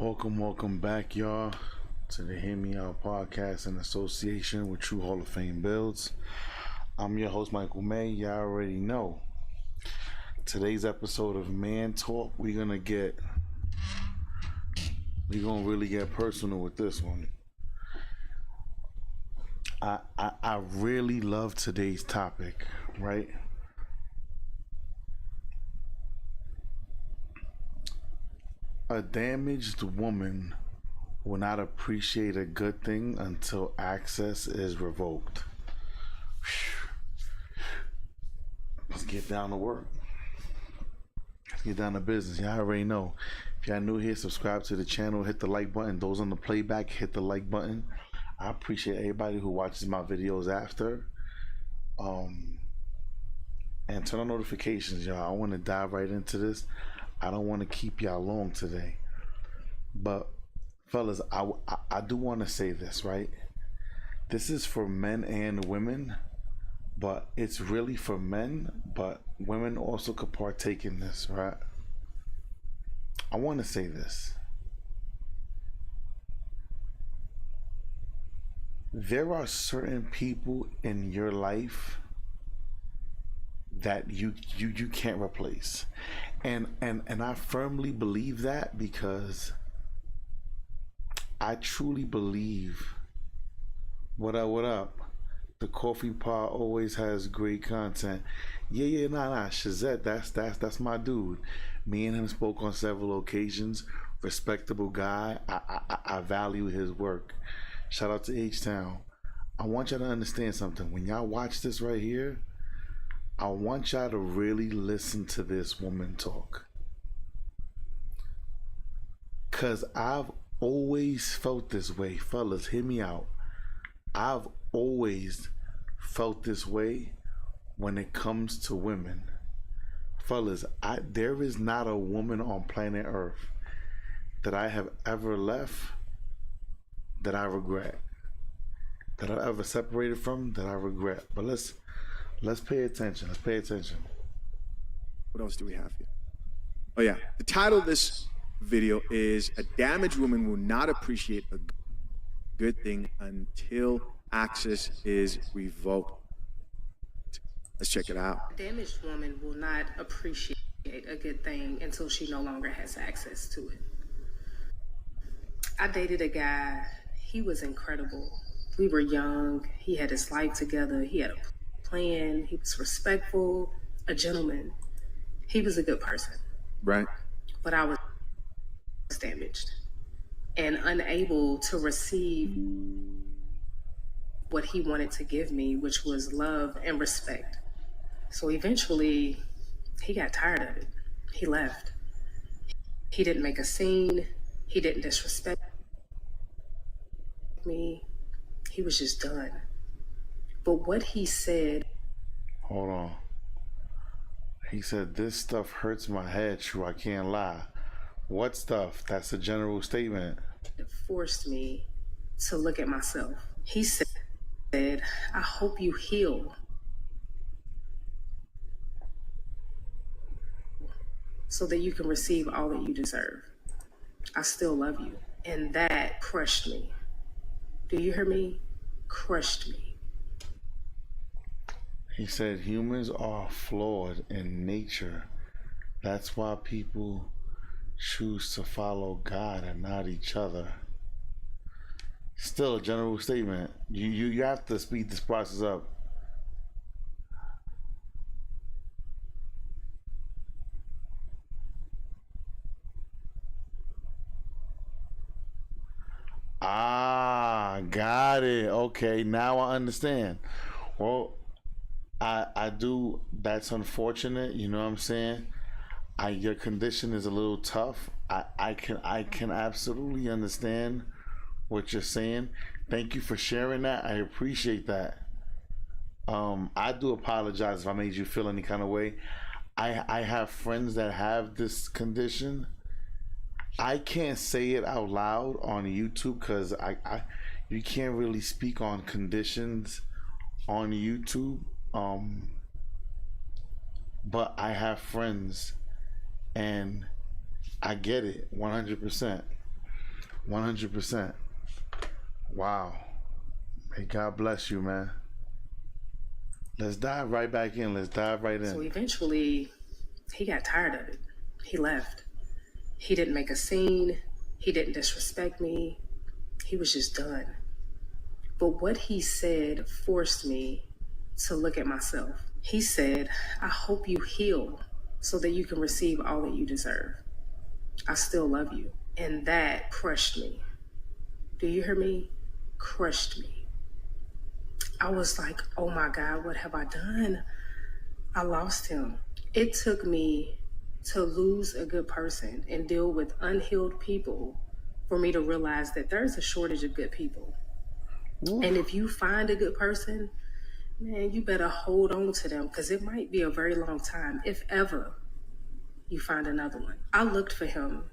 Welcome back, y'all, to the Hear Me Out podcast in association with True Hall of Fame Builds. I'm your host, Michael May. Y'all already know. Today's episode of Man Talk, we're gonna really get personal with this one. I really love today's topic, right? A damaged woman will not appreciate a good thing until access is revoked. Let's get down to work. Let's get down to business. Y'all already know. If y'all new here, subscribe to the channel, hit the like button. Those on the playback, hit the like button. I appreciate everybody who watches my videos after. And turn on notifications, y'all. I want to dive right into this. I don't want to keep y'all long today, but fellas, I do want to say this, right? This is for men and women, but it's really for men, but women also could partake in this, right? I want to say this. There are certain people in your life that you can't replace, and I firmly believe that, because I truly believe. What up? The coffee pot always has great content. Nah, Shazette, that's my dude. Me and him spoke on several occasions. Respectable guy. I value his work. Shout out to H.M.O. I want y'all to understand something. When y'all watch this right here, I want y'all to really listen to this woman talk. Cause I've always felt this way. Fellas, hear me out. I've always felt this way when it comes to women. Fellas, there is not a woman on planet Earth that I have ever left that I regret. That I ever separated from that I regret. But let's pay attention. Let's pay attention. What else do we have here? Oh yeah, the title of this video is "A Damaged Woman Will Not Appreciate a Good Thing Until Access is Revoked." Let's check it out. A damaged woman will not appreciate a good thing until she no longer has access to it. I dated a guy. He was incredible. We were young. He had his life together. He had a plan. He was respectful, a gentleman. He was a good person. Right. But I was damaged and unable to receive what he wanted to give me, which was love and respect. So eventually, he got tired of it. He left. He didn't make a scene. He didn't disrespect me. He was just done. But what he said... Hold on. He said, "This stuff hurts my head, true, I can't lie." What stuff? That's a general statement. It forced me to look at myself. He said, "I hope you heal so that you can receive all that you deserve. I still love you." And that crushed me. Do you hear me? Crushed me. He said humans are flawed in nature. That's why people choose to follow God and not each other. Still a general statement. You have to speed this process up. Got it. Okay, now I understand. Well, I do. That's unfortunate. You know what I'm saying? Your condition is a little tough. I can absolutely understand what you're saying. Thank you for sharing that. I appreciate that. I do apologize if I made you feel any kind of way. I have friends that have this condition. I can't say it out loud on YouTube because you can't really speak on conditions on YouTube. But I have friends, and I get it 100%. 100%. Wow. May God bless you, man. Let's dive right back in. Let's dive right in. So eventually, he got tired of it. He left. He didn't make a scene. He didn't disrespect me. He was just done. But what he said forced me to look at myself. He said, I hope you heal so that you can receive all that you deserve. I still love you. And that crushed me. Do you hear me? Crushed me. I was like, oh my God, what have I done? I lost him. It took me to lose a good person and deal with unhealed people for me to realize that there's a shortage of good people. Ooh. And if you find a good person, man, you better hold on to them because it might be a very long time, if ever you find another one. I looked for him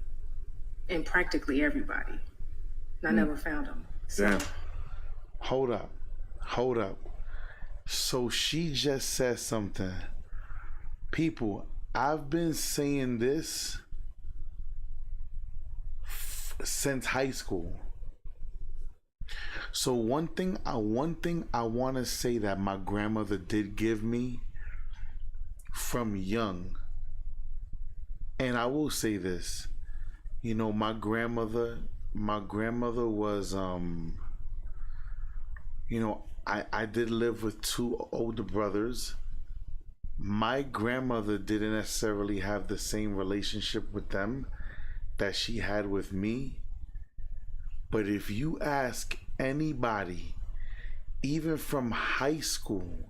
in practically everybody, and I never found him. So, Damn. Hold up. So she just said something. People, I've been saying this since high school. So one thing I want to say that my grandmother did give me from young, and I will say this, you know, my grandmother was, you know, I did live with two older brothers. My grandmother didn't necessarily have the same relationship with them that she had with me. But if you ask anybody, even from high school,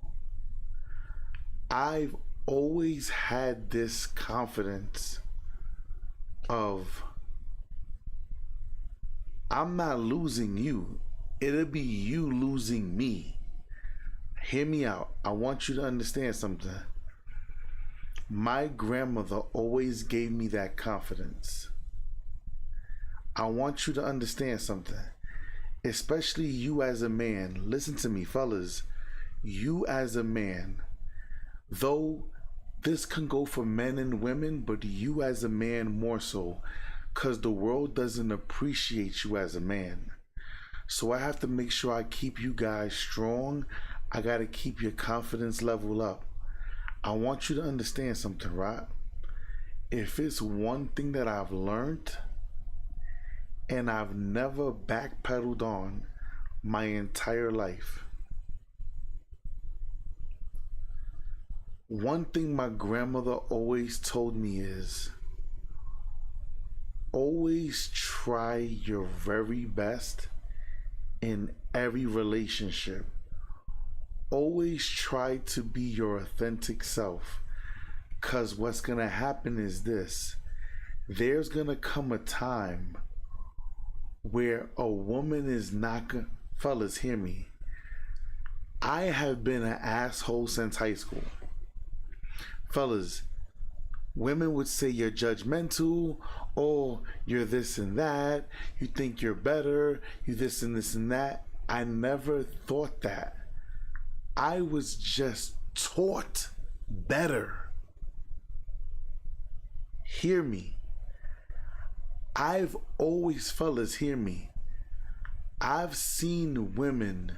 I've always had this confidence of, I'm not losing you. It'll be you losing me. Hear me out. I want you to understand something. My grandmother always gave me that confidence. I want you to understand something. Especially you as a man. Listen to me, fellas. You as a man, though this can go for men and women, but you as a man more so, because the world doesn't appreciate you as a man. So I have to make sure I keep you guys strong. I got to keep your confidence level up. I want you to understand something, right? If it's one thing that I've learned and I've never backpedaled on my entire life, one thing my grandmother always told me is, always try your very best in every relationship. Always try to be your authentic self. Because what's going to happen is this. There's going to come a time where a woman is not going to... Fellas, hear me. I have been an asshole since high school. Fellas, women would say you're judgmental, or you're this and that, you think you're better, you this and this and that. I never thought that. I was just taught better. Hear me. I've always, fellas, hear me. I've seen women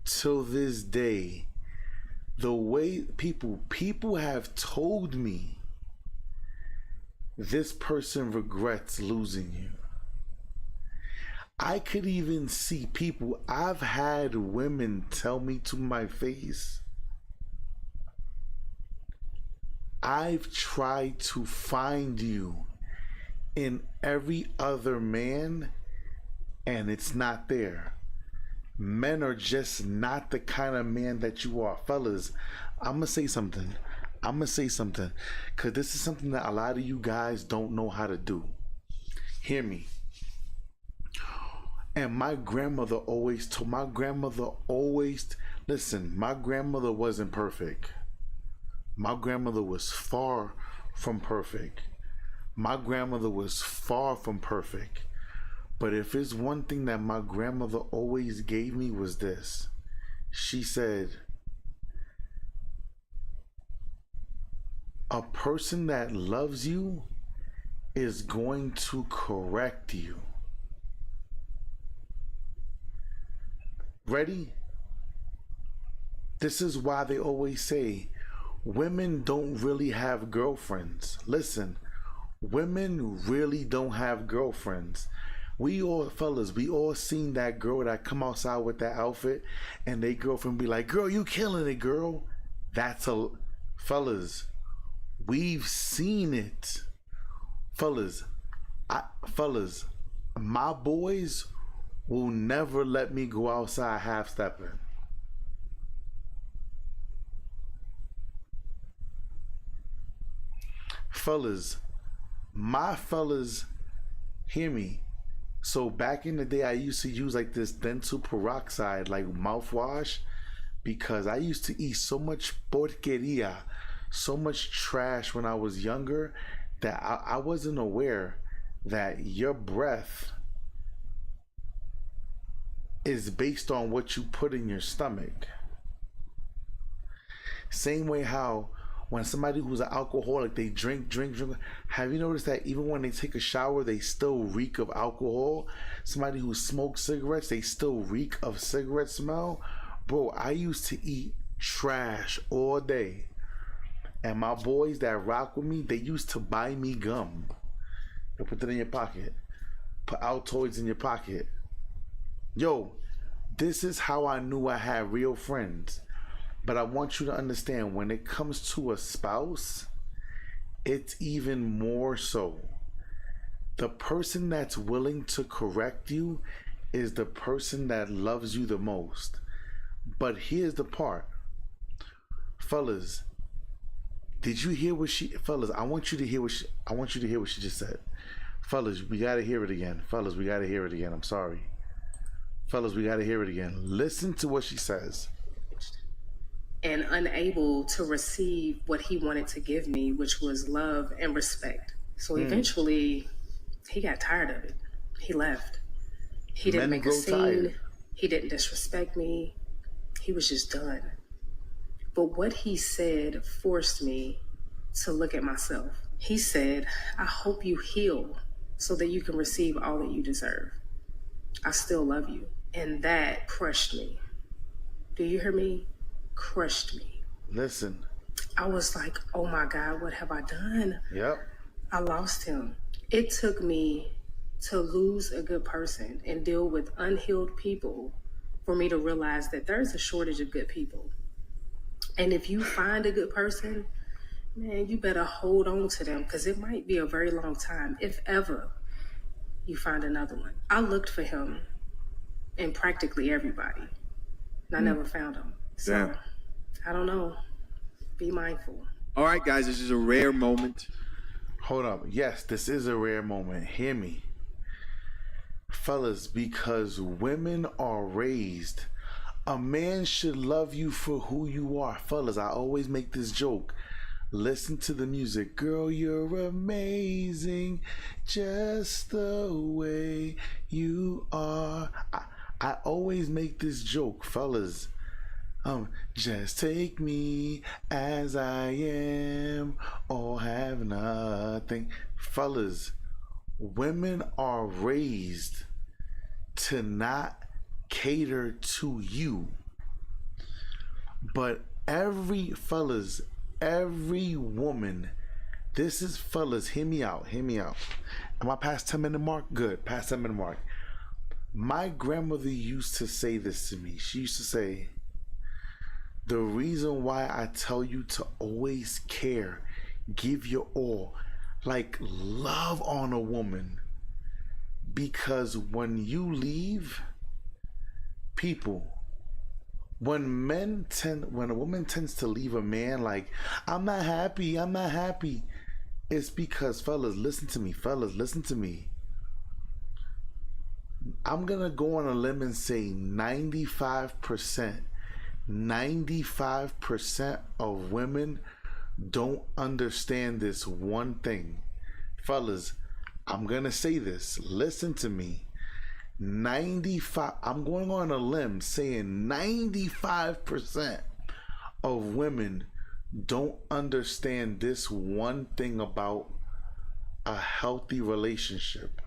till this day, the way people have told me, this person regrets losing you. I could even see people, I've had women tell me to my face, I've tried to find you in every other man and it's not there. Men are just not the kind of man that you are. Fellas, I'm gonna say something, because this is something that a lot of you guys don't know how to do. Hear me. And my grandmother always listen, my grandmother wasn't perfect. My grandmother was far from perfect. But if it's one thing that my grandmother always gave me was this. She said, a person that loves you is going to correct you. Ready? This is why they always say women don't really have girlfriends. Listen, women really don't have girlfriends. We all, fellas, we all seen that girl that come outside with that outfit and they girlfriend be like, girl, you killing it, girl. That's a, fellas, we've seen it. Fellas, my boys will never let me go outside half-stepping. Fellas, my fellas, hear me. So back in the day, I used to use like this dental peroxide, like mouthwash, because I used to eat so much porqueria, so much trash when I was younger that I wasn't aware that your breath is based on what you put in your stomach. Same way how when somebody who's an alcoholic, they drink. Have you noticed that even when they take a shower, they still reek of alcohol? Somebody who smokes cigarettes, they still reek of cigarette smell? Bro, I used to eat trash all day. And my boys that rock with me, they used to buy me gum. They put it in your pocket. Put Altoids in your pocket. Yo, this is how I knew I had real friends. But I want you to understand, when it comes to a spouse, it's even more so. The person that's willing to correct you is the person that loves you the most. But here's the part. Fellas, did you hear what she, fellas, I want you to hear what she just said. Fellas, we gotta hear it again. Fellas, we gotta hear it again. I'm sorry. Fellas, we gotta hear it again. Listen to what she says. And unable to receive what he wanted to give me, which was love and respect. So eventually, he got tired of it. He left. He didn't make a scene. Tired. He didn't disrespect me. He was just done. But what he said forced me to look at myself. He said, I hope you heal so that you can receive all that you deserve. I still love you. And that crushed me. Do you hear me? Crushed me. Listen. I was like, oh my God, what have I done? Yep. I lost him. It took me to lose a good person and deal with unhealed people for me to realize that there's a shortage of good people. And if you find a good person, man, you better hold on to them, because it might be a very long time, if ever you find another one. I looked for him in practically everybody, and I never found him. So, Damn. I don't know. Be mindful. All right, guys, this is a rare moment. Hold up. Yes, this is a rare moment. Hear me. Fellas, because women are raised, a man should love you for who you are. Fellas, I always make this joke. Listen to the music. Girl, you're amazing just the way you are. I always make this joke, fellas. Just take me as I am or have nothing. Fellas, women are raised to not cater to you. But every woman, this is, fellas, hear me out. Am I past 10-minute mark? Good, past 10-minute mark. My grandmother used to say this to me. She used to say, the reason why I tell you to always care, give your all, like love on a woman, because when you leave, people, when a woman tends to leave a man like, I'm not happy, it's because, fellas, listen to me. I'm gonna go on a limb and say 95% of women don't understand this one thing. Fellas, I'm gonna say this, listen to me. I'm going on a limb saying 95% of women don't understand this one thing about a healthy relationship.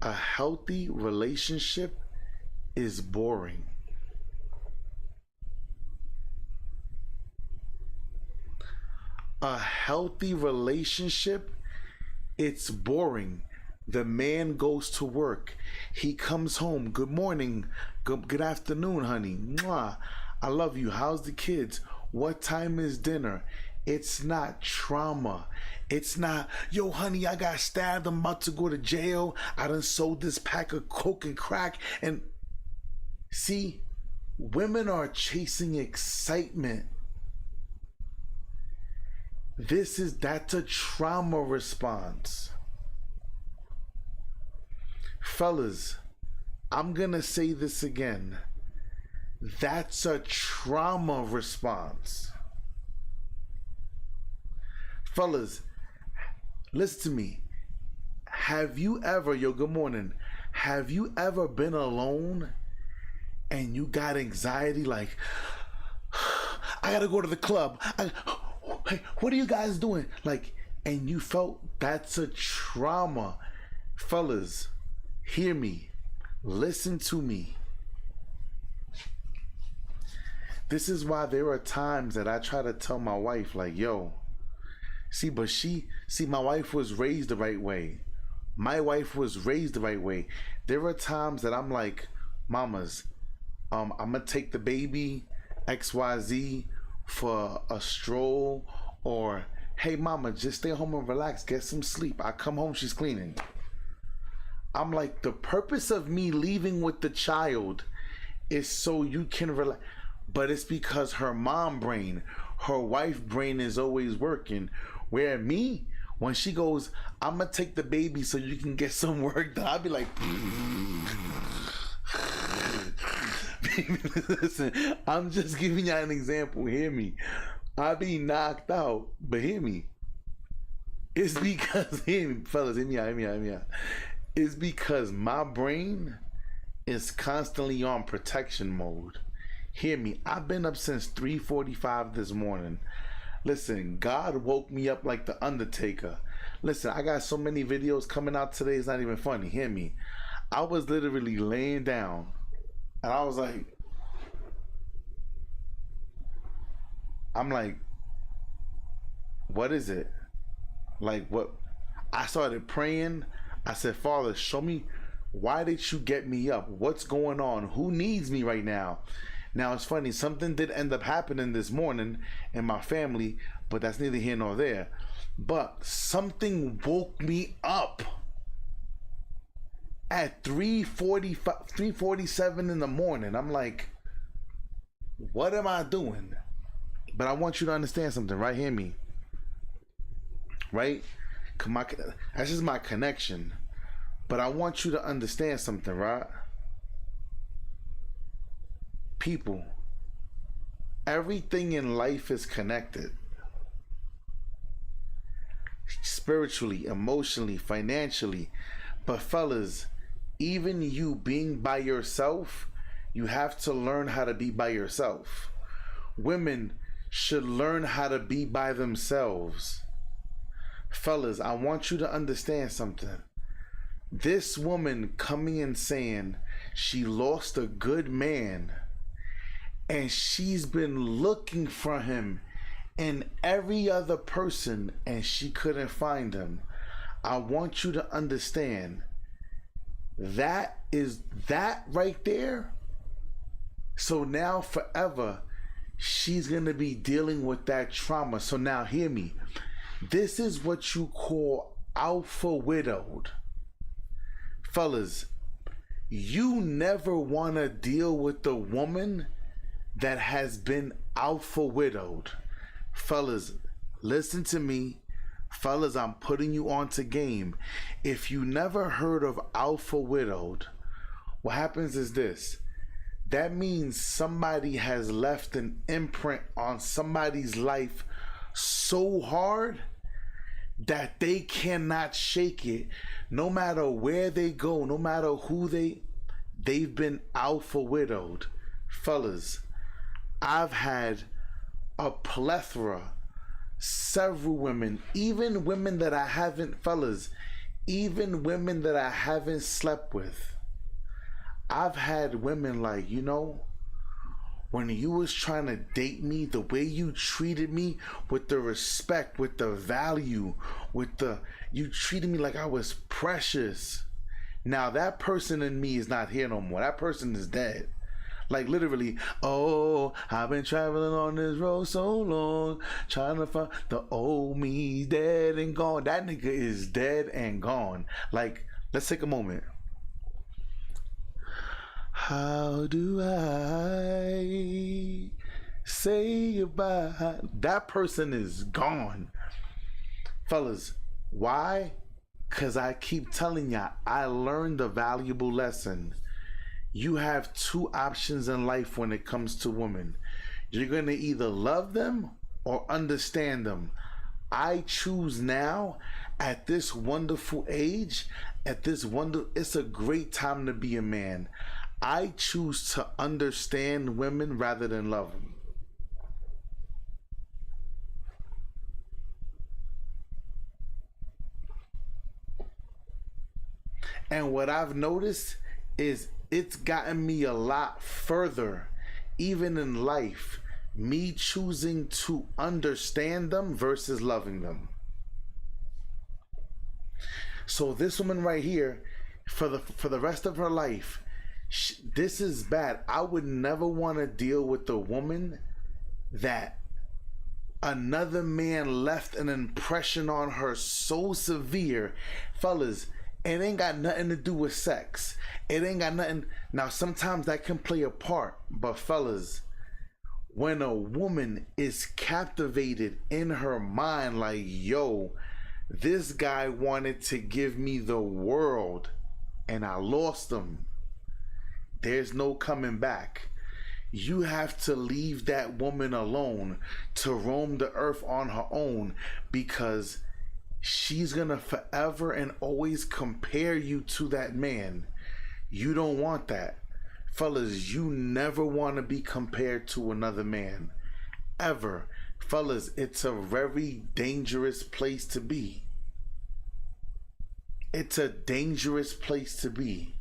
A healthy relationship is boring. A healthy relationship, it's boring. The man goes to work. He comes home. Good morning. Good afternoon, honey. Mwah. I love you. How's the kids? What time is dinner? It's not trauma. It's not, yo, honey, I got stabbed. I'm about to go to jail. I done sold this pack of coke and crack. And see, women are chasing excitement. That's a trauma response. Fellas, I'm gonna say this again. That's a trauma response. Fellas, listen to me. Have you ever, yo, good morning. Have you ever been alone and you got anxiety like, I gotta go to the club. Hey, what are you guys doing? Like, and you felt that's a trauma. Fellas, hear me. Listen to me. This is why there are times that I try to tell my wife, like, yo, my wife was raised the right way. My wife was raised the right way. There are times that I'm like, mamas, I'm gonna take the baby XYZ for a stroll, or hey mama, just stay home and relax, get some sleep. I come home, she's cleaning. I'm like, the purpose of me leaving with the child is so you can relax. But it's because her mom brain, her wife brain is always working. Where me, when she goes, I'm gonna take the baby so you can get some work done, I'll be like, baby, listen, I'm just giving y'all an example. Hear me. I be knocked out, but hear me. It's because, hear me, fellas, hear me out. It's because my brain is constantly on protection mode. Hear me. I've been up since 3:45 this morning. Listen, God woke me up like the Undertaker. Listen, I got so many videos coming out today, it's not even funny. Hear me. I was literally laying down and I was like, what is it? Like, what? I started praying. I said, Father, show me, why did you get me up? What's going on? Who needs me right now? Now, it's funny, something did end up happening this morning in my family, but that's neither here nor there. But something woke me up at 3:47 in the morning. I'm like, what am I doing? But I want you to understand something, right? Hear me. Right? That's just my connection. But I want you to understand something, right? People, everything in life is connected. Spiritually, emotionally, financially. But fellas, even you being by yourself, you have to learn how to be by yourself. Women should learn how to be by themselves. Fellas, I want you to understand something. This woman coming and saying she lost a good man and she's been looking for him in every other person and she couldn't find him. I want you to understand that right there. So now forever, she's going to be dealing with that trauma. So now hear me. This is what you call alpha widowed. Fellas, you never want to deal with the woman that has been alpha widowed. Fellas, listen to me. Fellas, I'm putting you onto game. If you never heard of alpha widowed, what happens is this. That means somebody has left an imprint on somebody's life so hard that they cannot shake it. No matter where they go, no matter who they've been alpha widowed. Fellas, I've had a plethora, several women, even women that I haven't, fellas, even women that I haven't slept with. I've had women like, you know, when you was trying to date me, the way you treated me with the respect, with the value, you treated me like I was precious. Now that person in me is not here no more. That person is dead. Like literally, oh, I've been traveling on this road so long, trying to find the old me dead and gone. That nigga is dead and gone. Like, let's take a moment. How do I say goodbye? That person is gone. Fellas, why? Because I keep telling ya, I learned a valuable lesson. You have two options in life when it comes to women. You're going to either love them or understand them. I choose now, at this wonderful age, it's a great time to be a man. I choose to understand women rather than love them. And what I've noticed is it's gotten me a lot further, even in life, me choosing to understand them versus loving them. So this woman right here, for the rest of her life, this is bad. I would never want to deal with a woman that another man left an impression on her so severe. Fellas, it ain't got nothing to do with sex. It ain't got nothing. Now, sometimes that can play a part, but fellas, when a woman is captivated in her mind, like, yo, this guy wanted to give me the world and I lost him, there's no coming back. You have to leave that woman alone to roam the earth on her own, because she's gonna forever and always compare you to that man. You don't want that. Fellas, you never want to be compared to another man. Ever. Fellas, it's a very dangerous place to be. It's a dangerous place to be.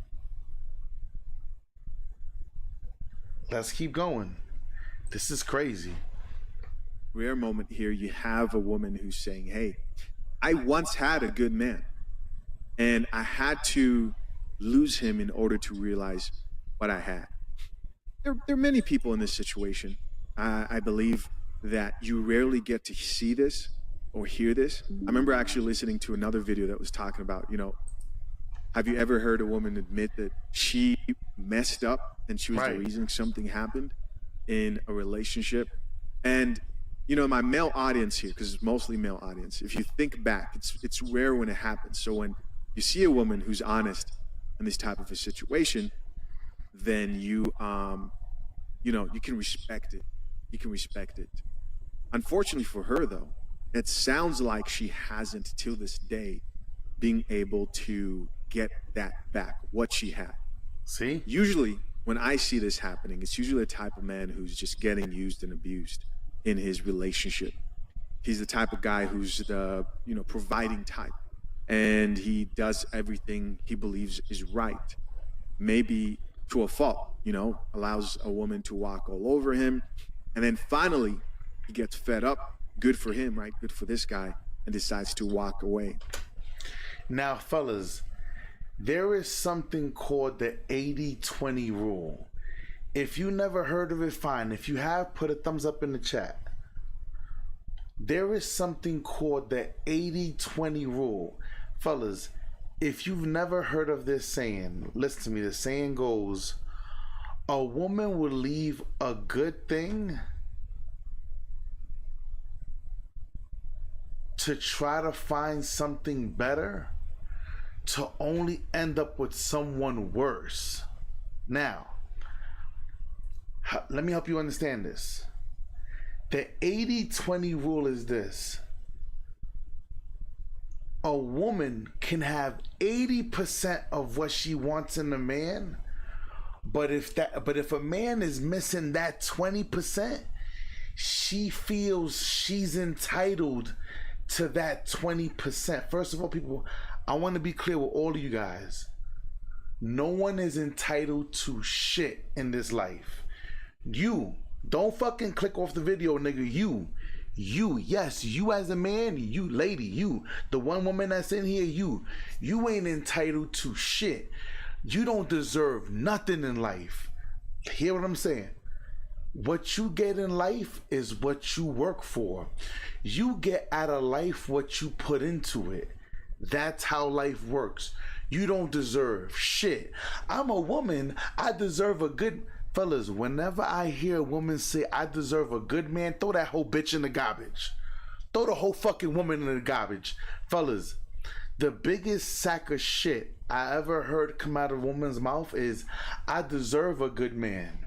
Let's keep going. This is crazy. Rare moment here. You have a woman who's saying, hey, I once had a good man, and I had to lose him in order to realize what I had. There are many people in this situation. I believe that you rarely get to see this or hear this. I remember actually listening to another video that was talking about, you know, have you ever heard a woman admit that she messed up and she was the reason something happened in a relationship? And you know, my male audience here, because it's mostly male audience, if you think back, it's rare when it happens. So when you see a woman who's honest in this type of a situation, then you know, you can respect it. You can respect it. Unfortunately for her, though, it sounds like she hasn't, till this day, being able to get that back, what she had. See? Usually, when I see this happening, it's usually a type of man who's just getting used and abused in his relationship. He's the type of guy who's the, you know, providing type, and he does everything he believes is right, maybe to a fault, you know, allows a woman to walk all over him, and then finally he gets fed up. Good for him, right? Good for this guy, and decides to walk away. Now, fellas, there is something called the 80-20 rule. If you never heard of it, fine. If you have, put a thumbs up in the chat. There is something called the 80-20 rule. Fellas, if you've never heard of this saying, listen to me. The saying goes, a woman will leave a good thing to try to find something better, to only end up with someone worse. Now, let me help you understand this. The 80-20 rule is this. A woman can have 80% of what she wants in a man, but if a man is missing that 20%, she feels she's entitled to that 20%. First of all, people, I want to be clear with all of you guys. No one is entitled to shit in this life. You don't fucking click off the video, nigga. Yes, you as a man, you lady, you, the one woman that's in here, you ain't entitled to shit. You don't deserve nothing in life. Hear what I'm saying? What you get in life is what you work for. You get out of life what you put into it. That's how life works. You don't deserve shit. I'm a woman. I deserve a good... Fellas, whenever I hear a woman say, I deserve a good man, throw that whole bitch in the garbage. Throw the whole fucking woman in the garbage. Fellas, the biggest sack of shit I ever heard come out of a woman's mouth is, I deserve a good man.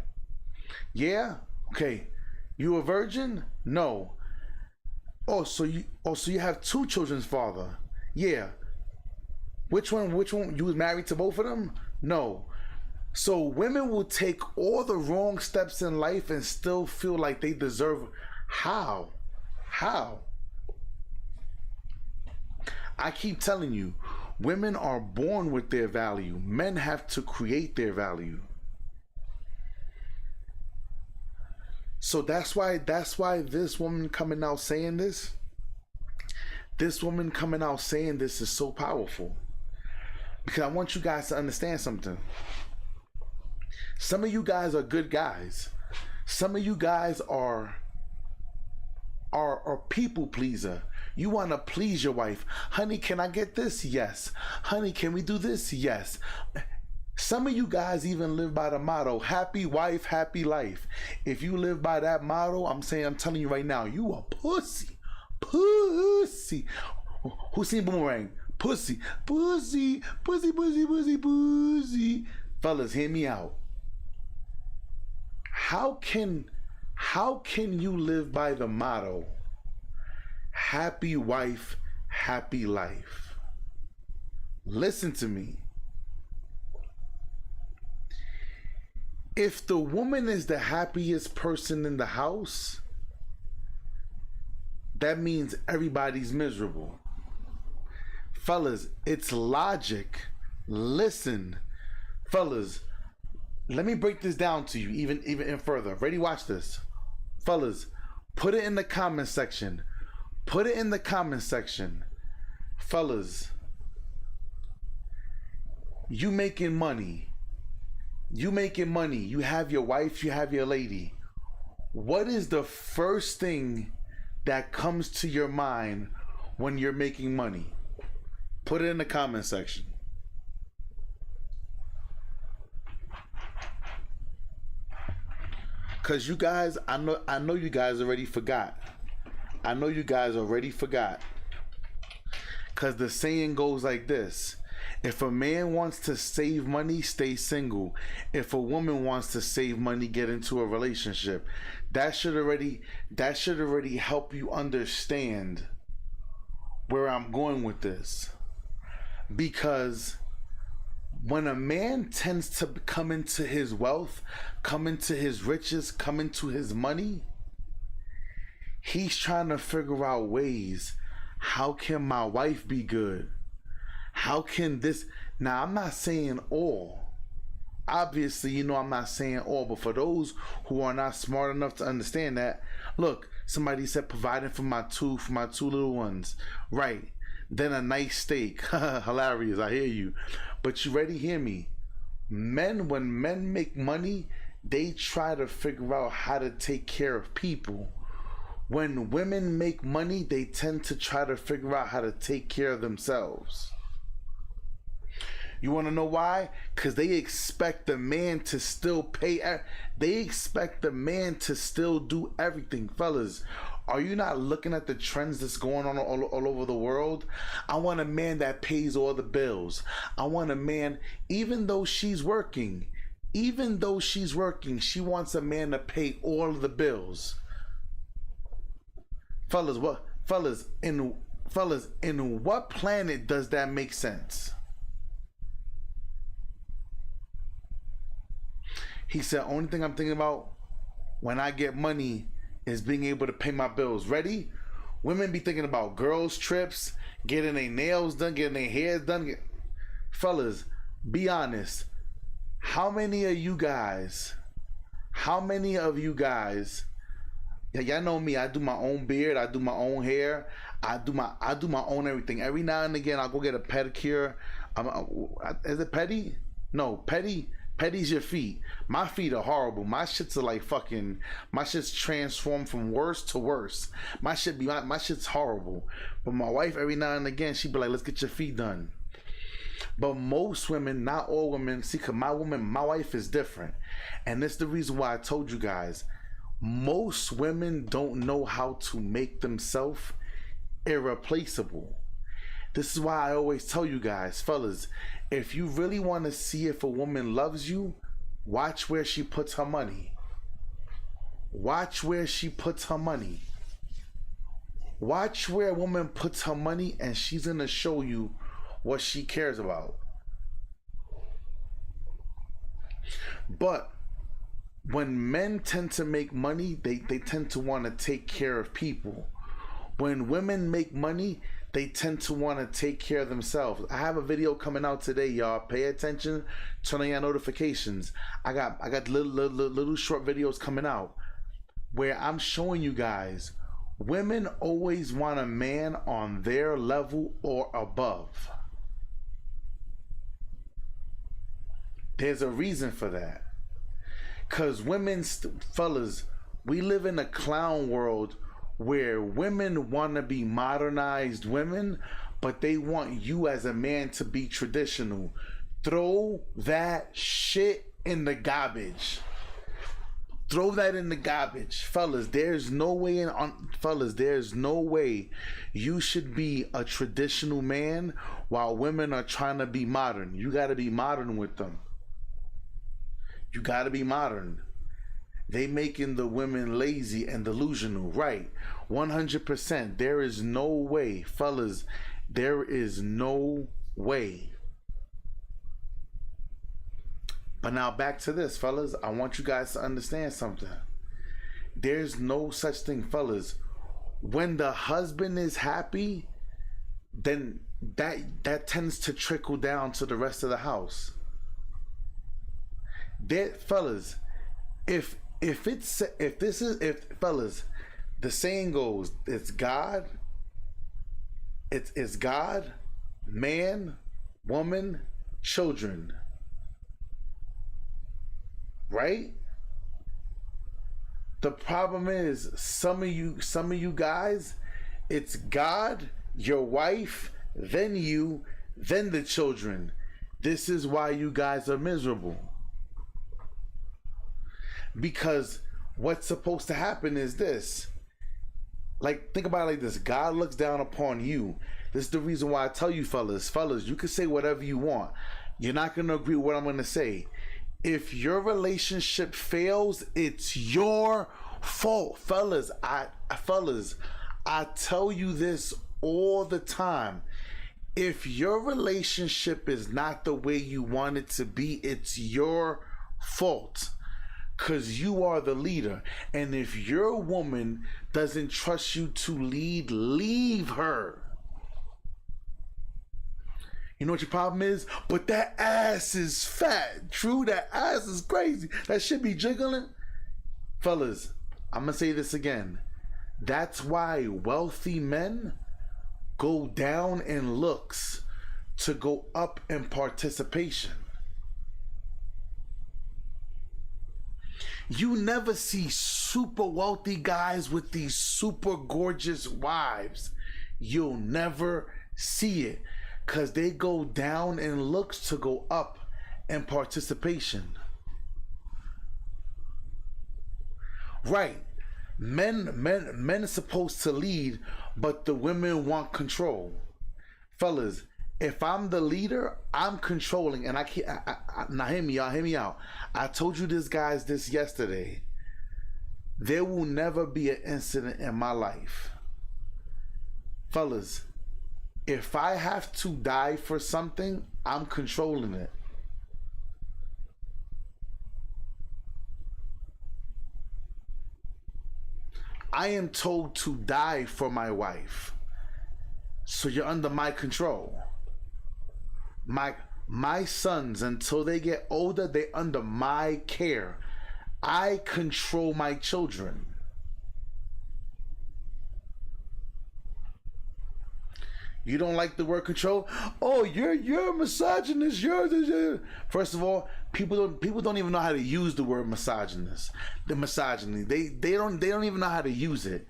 Yeah? Okay. You a virgin? No. So you have 2 children's father? Yeah. Which one? You was married to both of them? No. So women will take all the wrong steps in life and still feel like they deserve. How? I keep telling you, women are born with their value. Men have to create their value. So that's why this woman coming out saying this is so powerful. Because I want you guys to understand something. Some of you guys are good guys. Some of you guys are people pleaser. You want to please your wife. Honey, can I get this? Yes. Honey, can we do this? Yes. Some of you guys even live by the motto, happy wife, happy life. If you live by that motto, I'm telling you right now, you a pussy. Pussy. Who's seen Boomerang? Pussy. Pussy. Pussy, pussy, pussy, pussy. Fellas, hear me out. How can you live by the motto, happy wife, happy life? Listen to me. If the woman is the happiest person in the house, that means everybody's miserable. Fellas, it's logic. Listen, fellas, let me break this down to you even further. Ready? Watch this. Fellas, put it in the comment section. Put it in the comment section. Fellas, you making money. You making money. You have your wife, you have your lady. What is the first thing that comes to your mind when you're making money? Put it in the comment section. Cause you guys, I know you guys already forgot. I know you guys already forgot. Cause the saying goes like this: if a man wants to save money, stay single. If a woman wants to save money, get into a relationship. That should already help you understand where I'm going with this. Because when a man tends to come into his wealth, come into his riches, come into his money, he's trying to figure out ways. How can my wife be good? How can this? Now, I'm not saying all. Obviously, I'm not saying all, but for those who are not smart enough to understand that, look, somebody said providing for my two little ones. Right. Then a nice steak. Hilarious, I hear you. But you ready? Hear me. When men make money, they try to figure out how to take care of people. When women make money, they tend to try to figure out how to take care of themselves. You want to know why? Because they expect the man to still pay. They expect the man to still do everything. Fellas, are you not looking at the trends that's going on all over the world? I want a man that pays all the bills. I want a man, even though she's working, she wants a man to pay all of the bills. Fellas, in what planet does that make sense? He said, only thing I'm thinking about when I get money is being able to pay my bills. Ready? Women be thinking about girls' trips, getting their nails done, getting their hair done. Fellas, Be honest. How many of you guys, yeah, y'all know me, I do my own beard, I do my own hair, I do my own everything. Every now and again I'll go get a pedicure. Is it pedi? No, pedi's your feet. My feet are horrible. My shits are like fucking, my shit's transformed from worse to worse. My shit's horrible. But my wife, every now and again, she be like, let's get your feet done. But most women, not all women, see, cause my wife is different. And this is the reason why I told you guys, most women don't know how to make themselves irreplaceable. This is why I always tell you guys, fellas, if you really want to see if a woman loves you, watch where she puts her money. Watch where she puts her money. Watch where a woman puts her money, and she's going to show you what she cares about. But when men tend to make money, they tend to want to take care of people. When women make money, they tend to want to take care of themselves. I have a video coming out today, y'all. Pay attention, turn on your notifications. I got little short videos coming out where I'm showing you guys women always want a man on their level or above. There's a reason for that. Cause women, fellas, we live in a clown world where women want to be modernized women, but they want you as a man to be traditional. Throw that shit in the garbage. Throw that in the garbage. Fellas, there's no way there's no way you should be a traditional man while women are trying to be modern. You got to be modern with them. You got to be modern. They making the women lazy and delusional, right? 100%. There is no way, fellas. There is no way. But now back to this, fellas. I want you guys to understand something. There's no such thing, fellas. When the husband is happy, then that tends to trickle down to the rest of the house. Fellas, if fellas, the saying goes, it's God, it's God, man, woman, children, right? The problem is some of you guys, it's God, your wife, then you, then the children. This is why you guys are miserable. Because what's supposed to happen is this. Like, think about it like this. God looks down upon you. This is the reason why I tell you, fellas, you can say whatever you want. You're not going to agree with what I'm going to say. If your relationship fails, it's your fault. Fellas, I tell you this all the time. If your relationship is not the way you want it to be, it's your fault. Because you are the leader. And if your woman doesn't trust you to lead, leave her. You know what your problem is? But that ass is fat. True, that ass is crazy. That shit be jiggling. Fellas, I'm going to say this again. That's why wealthy men go down in looks to go up in participation. You never see super wealthy guys with these super gorgeous wives. You'll never see it because they go down in looks to go up in participation. Right. Men are supposed to lead, but the women want control. Fellas, if I'm the leader, I'm controlling, and I can't. Now hear me out. I told you this yesterday. There will never be an incident in my life, fellas. If I have to die for something, I'm controlling it. I am told to die for my wife, so you're under my control. My sons, until they get older, they under my care. I control my children. You don't like the word control? Oh, you're a misogynist. You're. First of all, people don't even know how to use the word misogynist. The misogyny. They don't even know how to use it.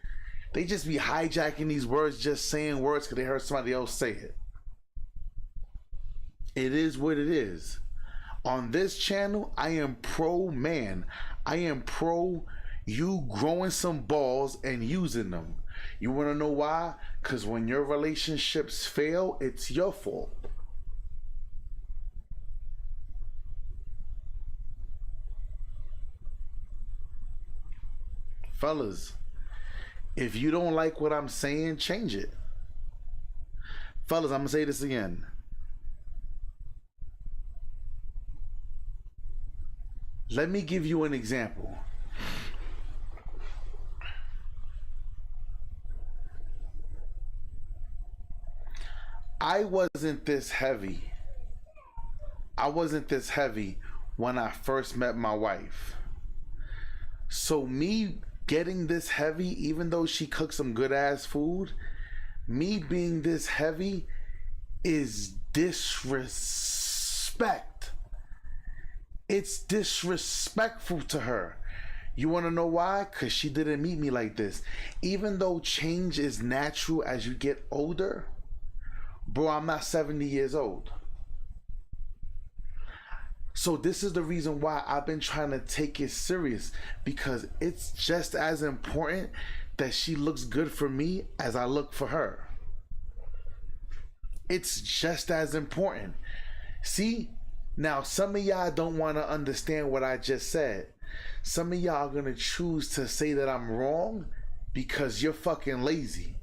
They just be hijacking these words, just saying words because they heard somebody else say it. It is what it is. On this channel, I am pro man. I am pro you growing some balls and using them. You want to know why? Because when your relationships fail, it's your fault. Fellas, if you don't like what I'm saying, change it. Fellas, I'm going to say this again. Let me give you an example. I wasn't this heavy. I wasn't this heavy when I first met my wife. So me getting this heavy, even though she cooks some good ass food, me being this heavy is disrespect. It's disrespectful to her. You want to know why? Because she didn't meet me like this. Even though change is natural as you get older, bro, I'm not 70 years old. So this is the reason why I've been trying to take it serious, because it's just as important that she looks good for me as I look for her. It's just as important. See? Now, some of y'all don't want to understand what I just said. Some of y'all are going to choose to say that I'm wrong because you're fucking lazy.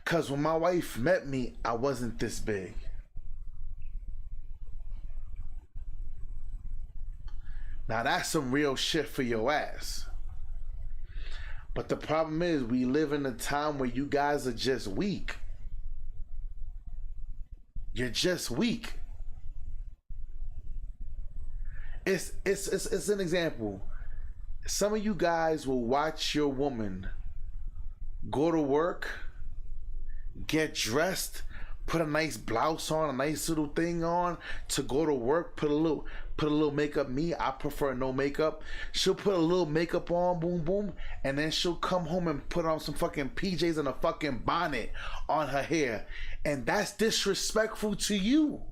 Because when my wife met me, I wasn't this big. Now, that's some real shit for your ass. But the problem is, we live in a time where you guys are just weak. You're just weak. It's an example. Some of you guys will watch your woman go to work, get dressed, put a nice blouse on, a nice little thing on to go to work, put a little makeup. Me, I prefer no makeup. She'll put a little makeup on, boom boom, and then she'll come home and put on some fucking PJs and a fucking bonnet on her hair. And that's disrespectful to you.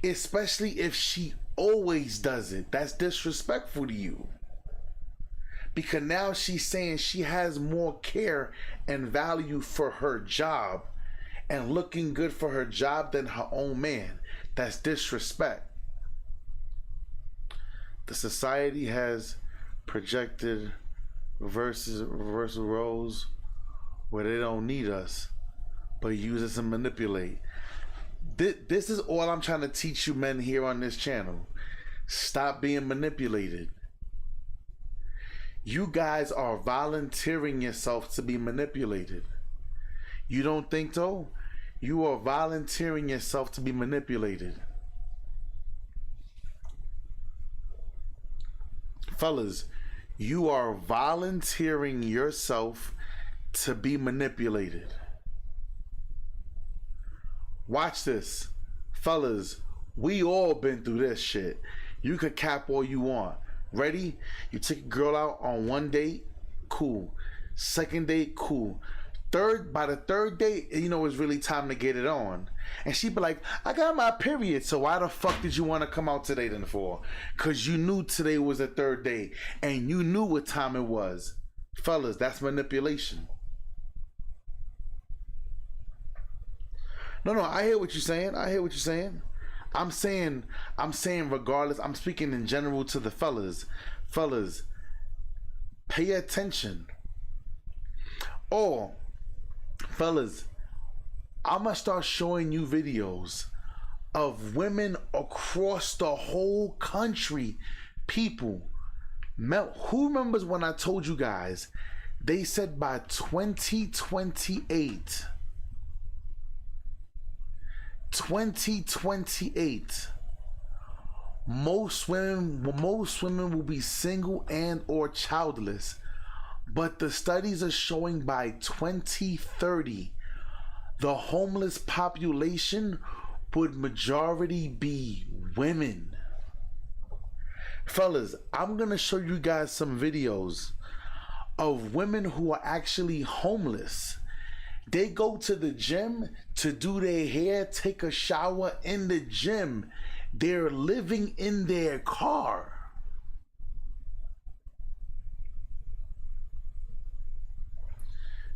Especially if she always does it. That's disrespectful to you. Because now she's saying she has more care and value for her job and looking good for her job than her own man. That's disrespect. The society has projected reversal roles where they don't need us, but use us and manipulate. This is all I'm trying to teach you men here on this channel. Stop being manipulated. You guys are volunteering yourself to be manipulated. You don't think so? You are volunteering yourself to be manipulated. Fellas, you are volunteering yourself to be manipulated. Watch this. Fellas, we all been through this shit. You could cap all you want. Ready? You take a girl out on one date, cool. Second date, cool. By the third date, you know it's really time to get it on. And she'd be like, I got my period, so why the fuck did you want to come out today then for? Because you knew today was the third date, and you knew what time it was. Fellas, that's manipulation. No, I hear what you're saying. I hear what you're saying. I'm saying regardless, I'm speaking in general to the fellas. Fellas, pay attention. Or, fellas, I'm gonna start showing you videos of women across the whole country. People, who remembers when I told you guys They said by 2028, 2028, most women will be single and or childless. But the studies are showing by 2030, the homeless population would majority be women. Fellas, I'm gonna show you guys some videos of women who are actually homeless. They go to the gym to do their hair, take a shower in the gym. They're living in their car.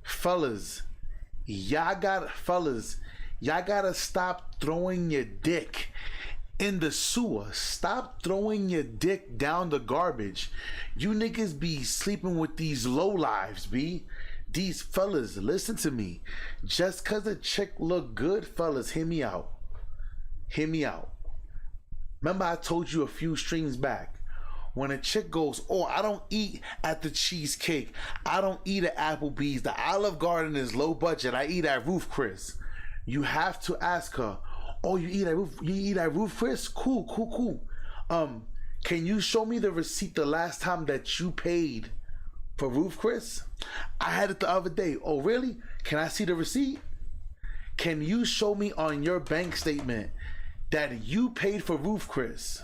Fellas, y'all gotta stop throwing your dick in the sewer. Stop throwing your dick down the garbage. You niggas be sleeping with these low lives, B. These fellas, listen to me. Just cause a chick look good, fellas, hear me out. Hear me out. Remember I told you a few streams back, when a chick goes, oh, I don't eat at the Cheesecake, I don't eat at Applebee's, the Olive Garden is low budget, I eat at Roof Chris. You have to ask her, oh, you eat at Roof Chris? Cool. Can you show me the receipt the last time that you paid for Roof Chris? I had it the other day. Oh, really? Can I see the receipt? Can you show me on your bank statement that you paid for Roof Chris?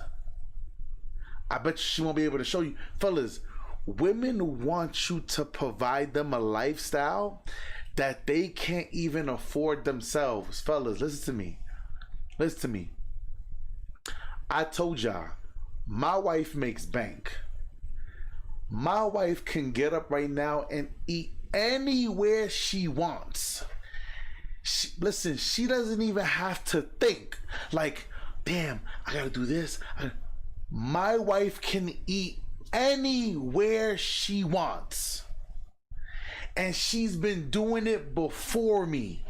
I bet she won't be able to show you. Fellas, women want you to provide them a lifestyle that they can't even afford themselves. Fellas, listen to me. Listen to me. I told y'all, my wife makes bank. My wife can get up right now and eat anywhere she wants. Listen, she doesn't even have to think like, damn, I gotta do this. My wife can eat anywhere she wants. And she's been doing it before me.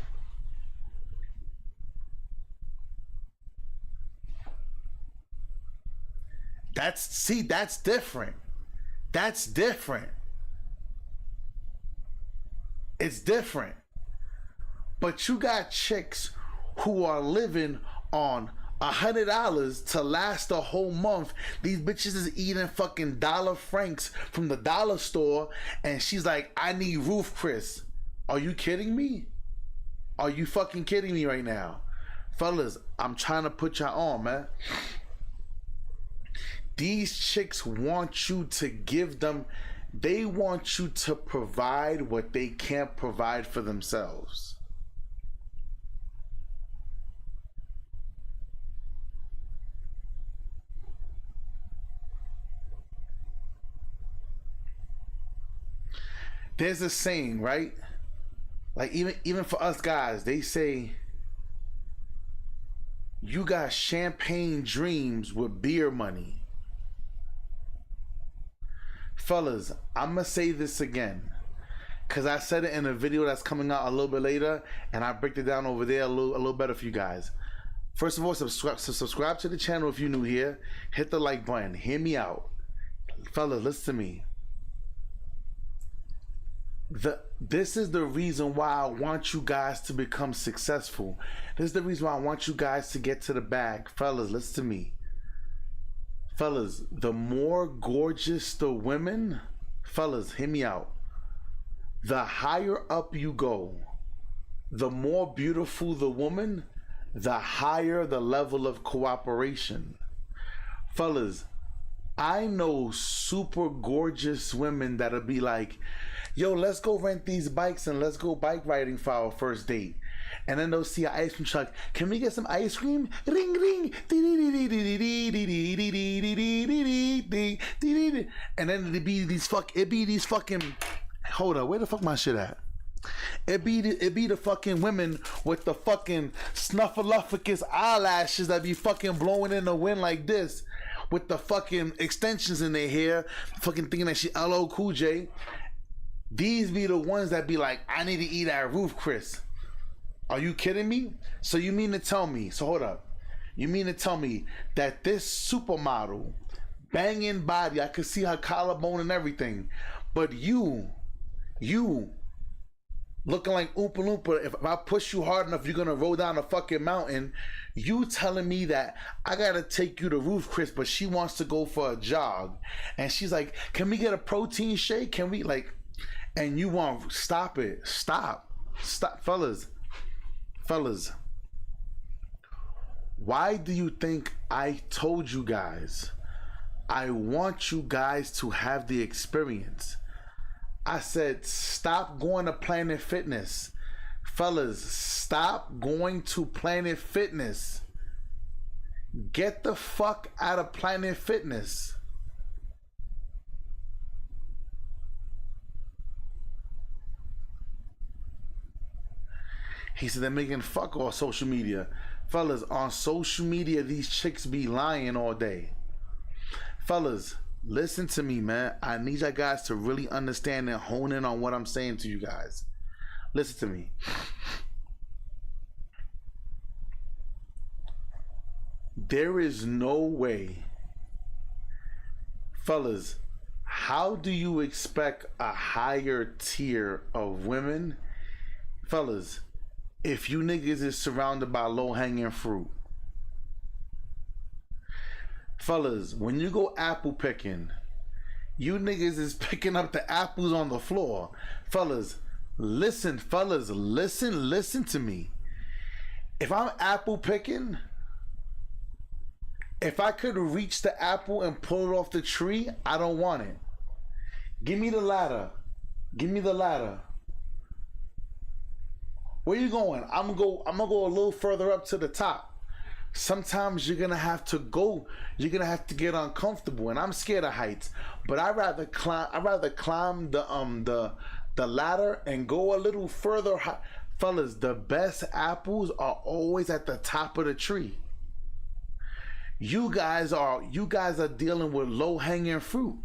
That's different. That's different. It's different. But you got chicks who are living on $100 to last a whole month. These bitches is eating fucking dollar franks from the dollar store, and she's like, I need Roof Chris. Are you kidding me? Are you fucking kidding me right now? Fellas, I'm trying to put y'all on, man. These chicks want you to give them, they want you to provide what they can't provide for themselves. There's a saying, right? Like even for us guys, they say you got champagne dreams with beer money. Fellas, I'm gonna say this again, because I said it in a video that's coming out a little bit later, and I break it down over there a little better for you guys. First of all, subscribe to the channel if you're new here. Hit the like button. Hear me out. Fellas, listen to me. This is the reason why I want you guys to become successful. This is the reason why I want you guys to get to the bag. Fellas, listen to me. Fellas, the more gorgeous the women, fellas, hear me out. The higher up you go, the more beautiful the woman, the higher the level of cooperation. Fellas, I know super gorgeous women that'll be like, yo, let's go rent these bikes and let's go bike riding for our first date. And then they'll see an ice cream truck. Can we get some ice cream? Ring, ring. And then it'd be these fucking, hold up, where the fuck my shit at? It be the fucking women with the fucking snuffleupagus eyelashes that be fucking blowing in the wind like this, with the fucking extensions in their hair, fucking thinking that she LL Cool J. These be the ones that be like, I need to eat at Roof Chris. Are you kidding me? So you mean to tell me, so hold up. You mean to tell me that this supermodel, banging body, I could see her collarbone and everything, but you You looking like Oompa Loompa. If I push you hard enough, you're gonna roll down a fucking mountain. You telling me that I gotta take you to Ruth Chris, but she wants to go for a jog, and she's like, "Can we get a protein shake? Can we like?" And you want stop it, stop, fellas. Why do you think I told you guys? I want you guys to have the experience. I said, stop going to Planet Fitness. Fellas, stop going to Planet Fitness. Get the fuck out of Planet Fitness. He said they're making fuck all social media. Fellas, on social media, these chicks be lying all day. Fellas, listen to me, man. I need you guys to really understand and hone in on what I'm saying to you guys. Listen to me. There is no way. Fellas, how do you expect a higher tier of women? Fellas, if you niggas is surrounded by low-hanging fruit. Fellas, when you go apple picking, you niggas is picking up the apples on the floor. Fellas, listen to me. If I'm apple picking, if I could reach the apple and pull it off the tree, I don't want it. Give me the ladder. Give me the ladder. Where you going? I'm gonna go a little further up to the top. Sometimes you're gonna have to get uncomfortable, and I'm scared of heights. But I'd rather climb the ladder and go a little further. Fellas, the best apples are always at the top of the tree. You guys are dealing with low-hanging fruit.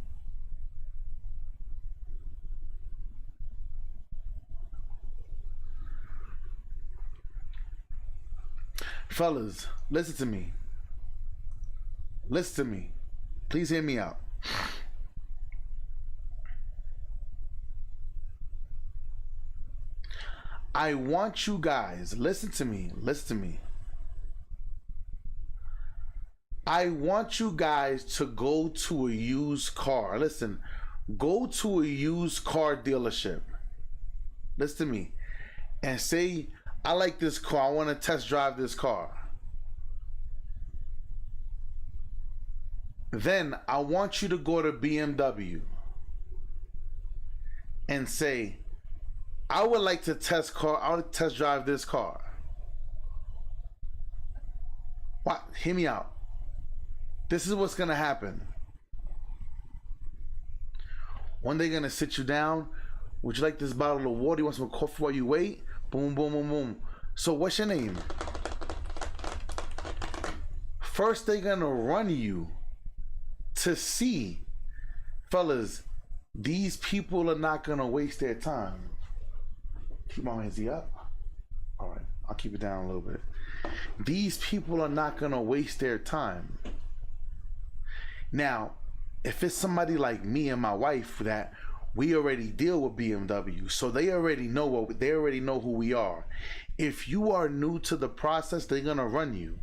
Fellas, listen to me. Listen to me. Please hear me out. I want you guys, listen to me. I want you guys to go to a used car. Listen, go to a used car dealership. Listen to me. And say, I like this car. I want to test drive this car. Then I want you to go to BMW and say, I would like to test drive this car. What? Hear me out. This is what's gonna happen. One day gonna sit you down. Would you like this bottle of water? You want some coffee while you wait? Boom, boom, boom, boom. So what's your name? First, they're gonna run you to see, fellas, these people are not gonna waste their time. Keep my hands up. All right, I'll keep it down a little bit. These people are not gonna waste their time. Now, if it's somebody like me and my wife that we already deal with BMW, so they already know who we are. If you are new to the process, they're gonna run you.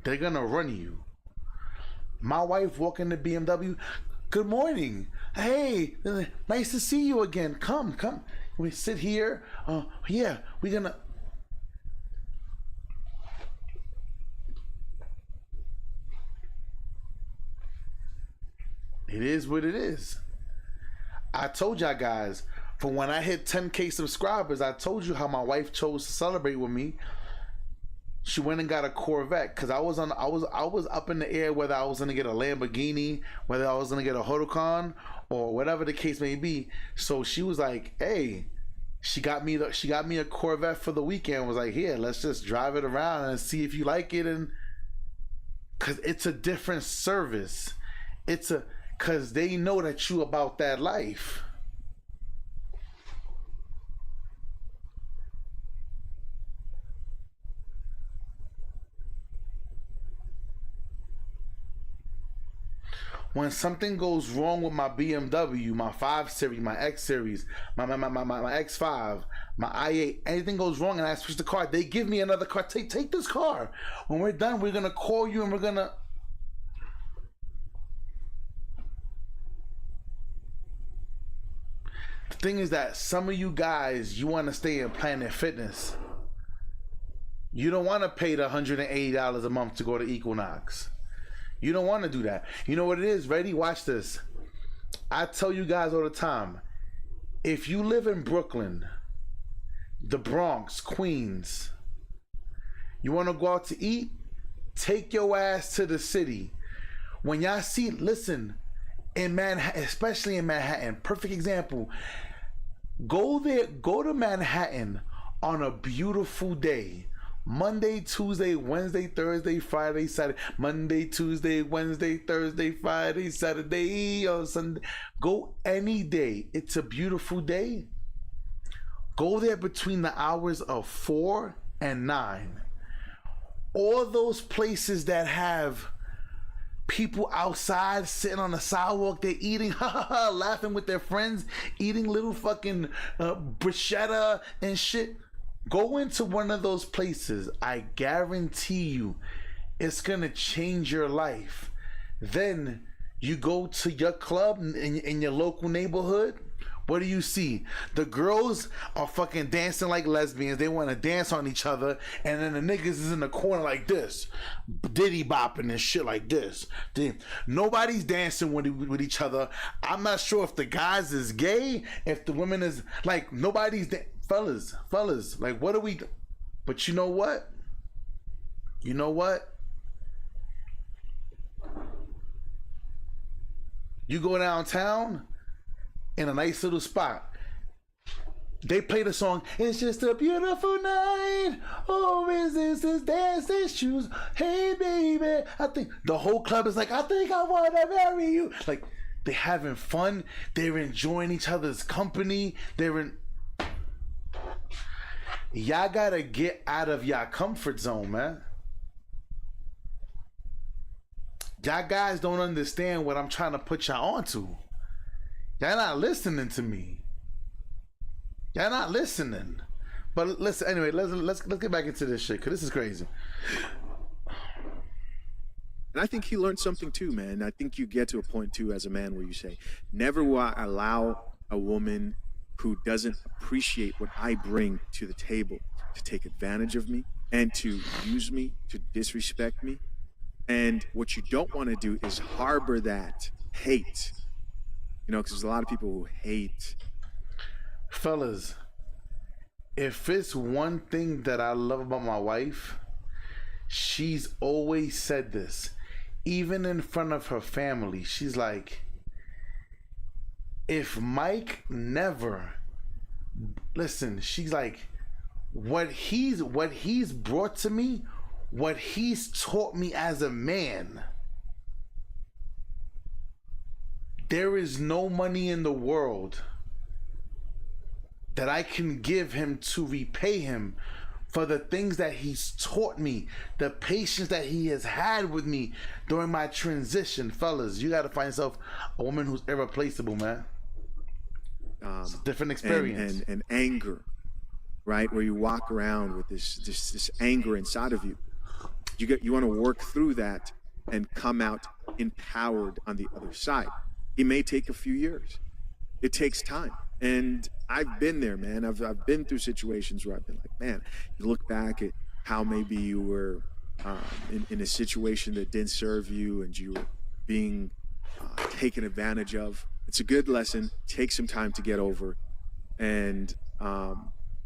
They're gonna run you. My wife walking the BMW. Good morning. Hey, nice to see you again. Come. We sit here. Yeah, we're gonna. It is what it is. I told y'all guys, for when I hit 10K subscribers, I told you how my wife chose to celebrate with me. She went and got a Corvette because I was up in the air whether I was gonna get a Lamborghini, whether I was gonna get a Huracan, or whatever the case may be. So she was like, "Hey," she got me a Corvette for the weekend. Was like, "Here, let's just drive it around and see if you like it." And because it's a different service, because they know that you about that life. when something goes wrong with my BMW, my 5 Series, my X Series, my X5, my i8, anything goes wrong and I switch the car, they give me another car. Take this car. When we're done, we're going to call you and we're going to... The thing is that some of you guys, you want to stay in Planet Fitness. You don't want to pay the $180 a month to go to Equinox. You don't want to do that. You know what it is? Ready? Watch this. I tell you guys all the time, if you live in Brooklyn, the Bronx, Queens, you want to go out to eat? Take your ass to the city. When y'all see, listen, in Manhattan, especially in Manhattan, perfect example, go there, go to Manhattan on a beautiful day. Monday, Tuesday, Wednesday, Thursday, Friday, Saturday. Monday, Tuesday, Wednesday, Thursday, Friday, Saturday, or Sunday. Go any day. It's a beautiful day. Go there between the hours of 4 and 9. All those places that have people outside sitting on the sidewalk, they're eating, laughing with their friends, eating little fucking bruschetta and shit. Go into one of those places. I guarantee you it's gonna change your life. Then you go to your club in your local neighborhood. What do you see? The girls are fucking dancing like lesbians. They want to dance on each other. And then the niggas is in the corner like this, diddy bopping and shit like this. Nobody's dancing with each other. I'm not sure if the guys is gay, if the women is like, nobody's fellas, like, what are we? But you know what? You know what? You go downtown in a nice little spot. They play the song, "It's just a beautiful night. Oh, resistance, dancing shoes. Hey, baby." I think the whole club is like, "I think I want to marry you." Like, they're having fun. They're enjoying each other's company. Y'all gotta get out of y'all comfort zone, man. Y'all guys don't understand what I'm trying to put y'all onto. Y'all not listening to me. Y'all not listening. But listen, anyway, let's get back into this shit, because this is crazy. And I think he learned something too, man. I think you get to a point too as a man where you say, never will I allow a woman who doesn't appreciate what I bring to the table to take advantage of me and to use me, to disrespect me. And what you don't want to do is harbor that hate. You know, because there's a lot of people who hate. Fellas, if it's one thing that I love about my wife, she's always said this. Even in front of her family, she's like, if Mike never, listen, she's like, what he's brought to me, what he's taught me as a man, there is no money in the world that I can give him to repay him for the things that he's taught me, the patience that he has had with me during my transition. Fellas, you got to find yourself a woman who's irreplaceable, man. It's a different experience. And anger, right? Where you walk around with this anger inside of you. You want to work through that and come out empowered on the other side. It may take a few years. It takes time. And I've been there, man. I've been through situations where I've been like, man, you look back at how maybe you were in a situation that didn't serve you and you were being taken advantage of. It's a good lesson. Take some time to get over. And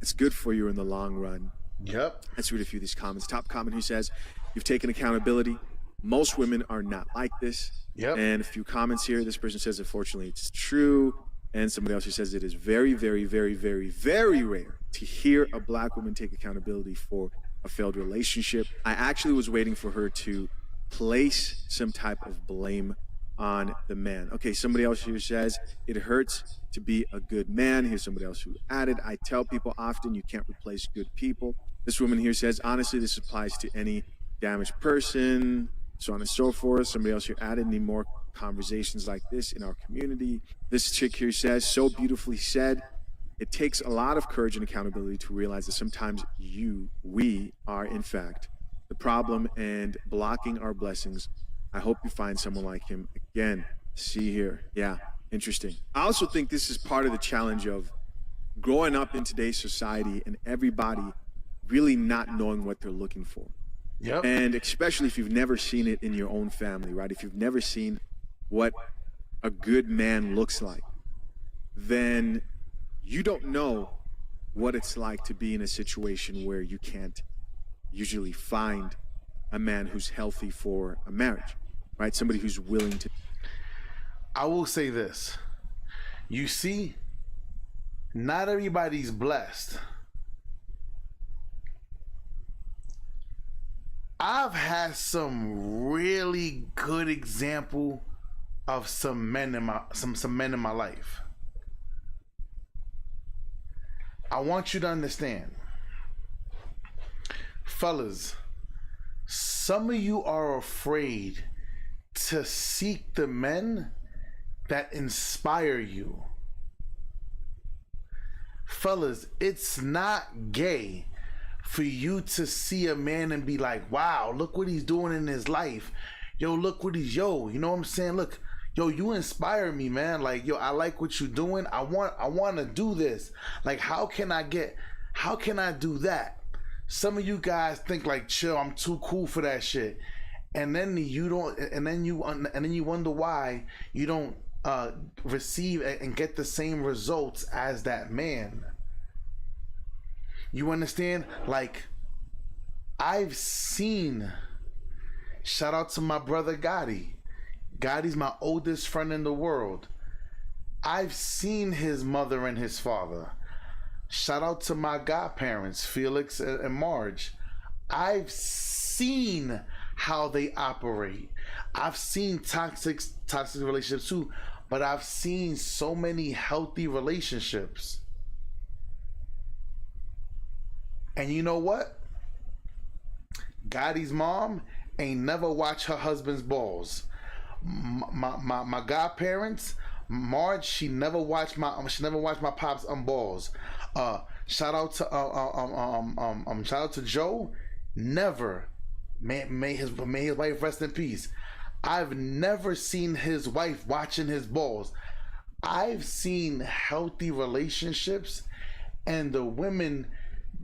it's good for you in the long run. Yep. Let's read a few of these comments. Top comment who says, you've taken accountability. Most women are not like this. Yep. And a few comments here. This person says, unfortunately, it's true. And somebody else who says it is very, very, very, very, very rare to hear a black woman take accountability for a failed relationship. I actually was waiting for her to place some type of blame on the man. Okay, somebody else here says, it hurts to be a good man. Here's somebody else who added, I tell people often you can't replace good people. This woman here says, honestly, this applies to any damaged person, so on and so forth. Somebody else here added, need more conversations like this in our community. This chick here says, so beautifully said, it takes a lot of courage and accountability to realize that sometimes we are in fact the problem and blocking our blessings. I hope you find someone like him. Again, see here. Yeah, interesting. I also think this is part of the challenge of growing up in today's society and everybody really not knowing what they're looking for. Yep. And especially if you've never seen it in your own family, right? If you've never seen what a good man looks like, then you don't know what it's like to be in a situation where you can't usually find a man who's healthy for a marriage, right? Somebody who's willing to. I will say this. You see, not everybody's blessed. I've had some really good example of some men in my life. I want you to understand, fellas, some of you are afraid to seek the men that inspire you. Fellas, it's not gay for you to see a man and be like, wow, look what he's doing in his life. Yo, look what he's, yo, you know what I'm saying? Look, yo, you inspire me, man. Like, yo, I like what you're doing. I want to do this. Like, how can I do that? Some of you guys think like, chill, I'm too cool for that shit. And then you don't, and then you wonder why you don't receive and get the same results as that man. You understand? Like, I've seen, shout out to my brother Gotti. Gotti's my oldest friend in the world. I've seen his mother and his father. Shout out to my godparents, Felix and Marge. I've seen how they operate. I've seen toxic relationships too, but I've seen so many healthy relationships. And you know what? Gotti's mom ain't never watched her husband's balls. My godparents, Marge, she never watched my pops balls. Shout out to Joe. Never. May his wife rest in peace. I've never seen his wife watching his balls. I've seen healthy relationships, and the women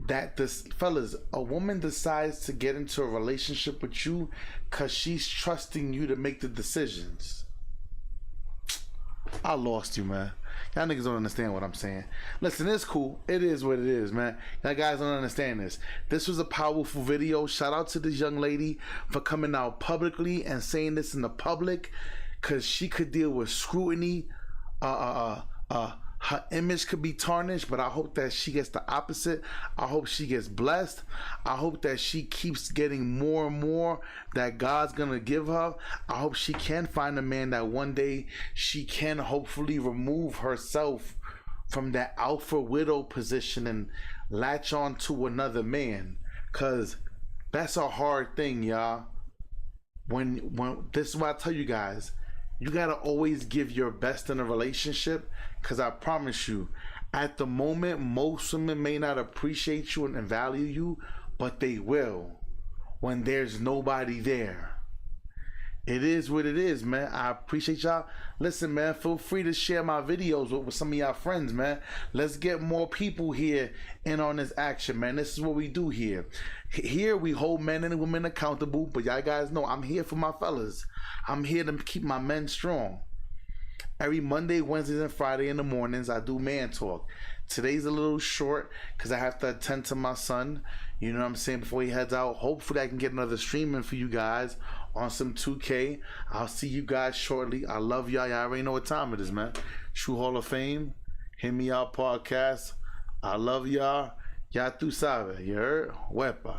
that fellas, a woman decides to get into a relationship with you because she's trusting you to make the decisions. I lost you, man. Y'all niggas don't understand what I'm saying. Listen, it's cool. It is what it is, man. Y'all guys don't understand this. This was a powerful video. Shout out to this young lady for coming out publicly and saying this in the public, because she could deal with scrutiny. Her image could be tarnished, but I hope that she gets the opposite. I hope she gets blessed. I hope that she keeps getting more and more that God's gonna give her. I hope she can find a man that one day she can hopefully remove herself from that alpha widow position and latch on to another man, cause that's a hard thing, y'all. When this is what I tell you guys, you gotta always give your best in a relationship, because I promise you, at the moment, most women may not appreciate you and value you, but they will when there's nobody there. It is what it is, man. I appreciate y'all. Listen, man, feel free to share my videos with some of y'all friends, man. Let's get more people here in on this action, man. This is what we do here. Here we hold men and women accountable, but y'all guys know I'm here for my fellas. I'm here to keep my men strong. Every Monday, Wednesdays, and Friday in the mornings, I do man talk. Today's a little short because I have to attend to my son, you know what I'm saying, before he heads out. Hopefully I can get another streaming for you guys on some 2K. I'll see you guys shortly. I love y'all. Y'all already know what time it is, man. True Hall of Fame, Hit Me Out Podcast. I love y'all. Y'all tu sabe, you heard? Wepa.